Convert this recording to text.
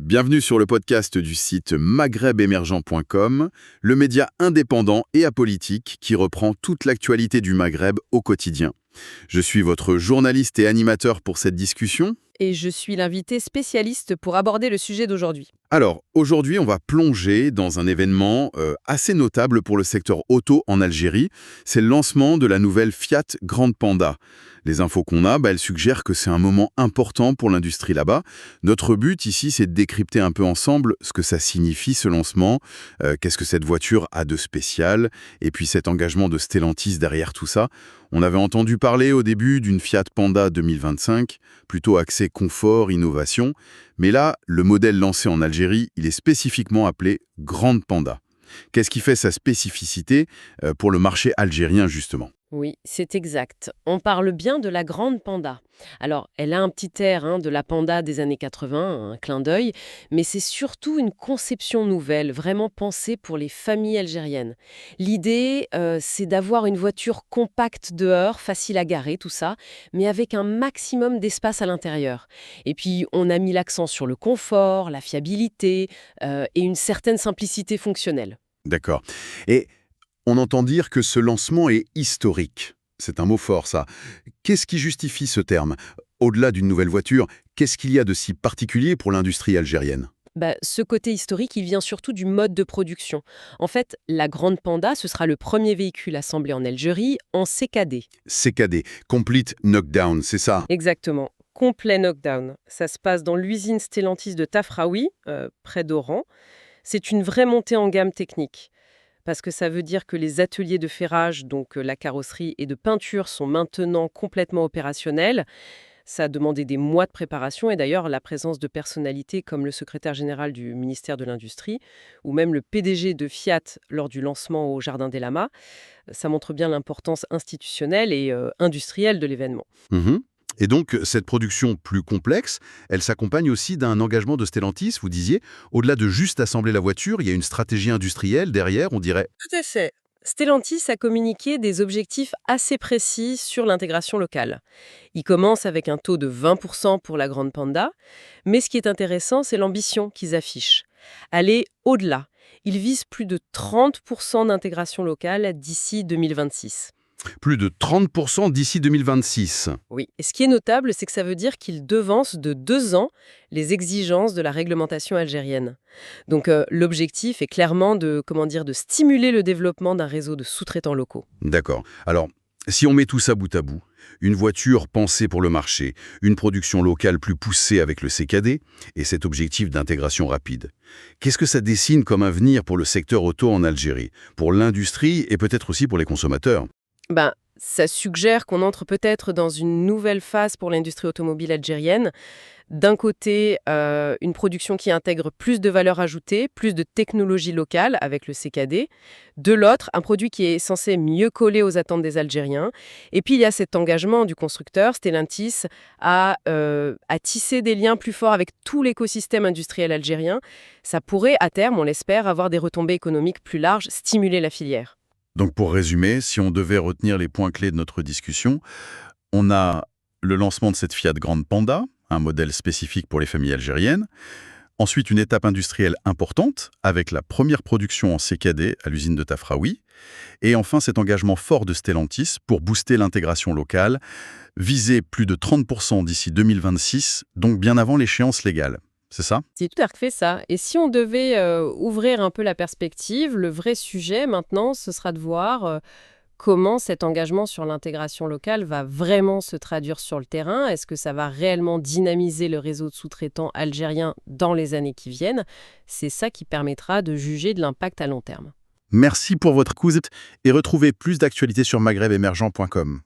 Bienvenue sur le podcast du site maghrebemergent.com, le média indépendant et apolitique qui reprend toute l'actualité du Maghreb au quotidien. Je suis votre journaliste et animateur pour cette discussion. Et je suis l'invité spécialiste pour aborder le sujet d'aujourd'hui. Alors, aujourd'hui, on va plonger dans un événement assez notable pour le secteur auto en Algérie. C'est le lancement de la nouvelle Fiat Grande Panda. Les infos qu'on a, elles suggèrent que c'est un moment important pour l'industrie là-bas. Notre but ici, c'est de décrypter un peu ensemble ce que ça signifie, ce lancement, qu'est-ce que cette voiture a de spécial, et puis cet engagement de Stellantis derrière tout ça. On avait entendu parler au début d'une Fiat Panda 2025, plutôt axée confort, innovation. Mais là, le modèle lancé en Algérie, il est spécifiquement appelé Grande Panda. Qu'est-ce qui fait sa spécificité pour le marché algérien, justement ? Oui, c'est exact. On parle bien de la Grande Panda. Alors, elle a un petit air de la Panda des années 80, un clin d'œil, mais c'est surtout une conception nouvelle, vraiment pensée pour les familles algériennes. L'idée, c'est d'avoir une voiture compacte dehors, facile à garer, tout ça, mais avec un maximum d'espace à l'intérieur. Et puis, on a mis l'accent sur le confort, la fiabilité et une certaine simplicité fonctionnelle. D'accord. Et on entend dire que ce lancement est historique. C'est un mot fort, ça. Qu'est-ce qui justifie ce terme ? Au-delà d'une nouvelle voiture, qu'est-ce qu'il y a de si particulier pour l'industrie algérienne ? Ce côté historique, il vient surtout du mode de production. En fait, la Grande Panda, ce sera le premier véhicule assemblé en Algérie en CKD. CKD, Complete Knockdown, c'est ça ? Exactement. Complet knockdown. Ça se passe dans l'usine Stellantis de Tafraoui, près d'Oran. C'est une vraie montée en gamme technique. Parce que ça veut dire que les ateliers de ferrage, donc la carrosserie et de peinture, sont maintenant complètement opérationnels. Ça a demandé des mois de préparation et d'ailleurs la présence de personnalités comme le secrétaire général du ministère de l'Industrie ou même le PDG de Fiat lors du lancement au Jardin des Lamas. Ça montre bien l'importance institutionnelle et industrielle de l'événement. Et donc, cette production plus complexe, elle s'accompagne aussi d'un engagement de Stellantis, vous disiez. Au-delà de juste assembler la voiture, il y a une stratégie industrielle derrière, on dirait. Tout à fait. Stellantis a communiqué des objectifs assez précis sur l'intégration locale. Il commence avec un taux de 20% pour la Grande Panda, mais ce qui est intéressant, c'est l'ambition qu'ils affichent. Aller au-delà. Ils visent plus de 30% d'intégration locale d'ici 2026. Plus de 30% d'ici 2026. Oui, et ce qui est notable, c'est que ça veut dire qu'ils devancent de 2 ans les exigences de la réglementation algérienne. Donc l'objectif est clairement de stimuler le développement d'un réseau de sous-traitants locaux. D'accord. Alors, si on met tout ça bout à bout, une voiture pensée pour le marché, une production locale plus poussée avec le CKD et cet objectif d'intégration rapide. Qu'est-ce que ça dessine comme avenir pour le secteur auto en Algérie, pour l'industrie et peut-être aussi pour les consommateurs ? Ça suggère qu'on entre peut-être dans une nouvelle phase pour l'industrie automobile algérienne. D'un côté, une production qui intègre plus de valeur ajoutée, plus de technologie locale avec le CKD. De l'autre, un produit qui est censé mieux coller aux attentes des Algériens. Et puis, il y a cet engagement du constructeur, Stellantis, à tisser des liens plus forts avec tout l'écosystème industriel algérien. Ça pourrait, à terme, on l'espère, avoir des retombées économiques plus larges, stimuler la filière. Donc pour résumer, si on devait retenir les points clés de notre discussion, on a le lancement de cette Fiat Grande Panda, un modèle spécifique pour les familles algériennes. Ensuite, une étape industrielle importante avec la première production en CKD à l'usine de Tafraoui. Et enfin, cet engagement fort de Stellantis pour booster l'intégration locale, viser plus de 30% d'ici 2026, donc bien avant l'échéance légale. C'est ça ? C'est tout à fait ça. Et si on devait ouvrir un peu la perspective, le vrai sujet maintenant, ce sera de voir comment cet engagement sur l'intégration locale va vraiment se traduire sur le terrain. Est-ce que ça va réellement dynamiser le réseau de sous-traitants algériens dans les années qui viennent ? C'est ça qui permettra de juger de l'impact à long terme. Merci pour votre écoute et retrouvez plus d'actualités sur maghrebemergent.com.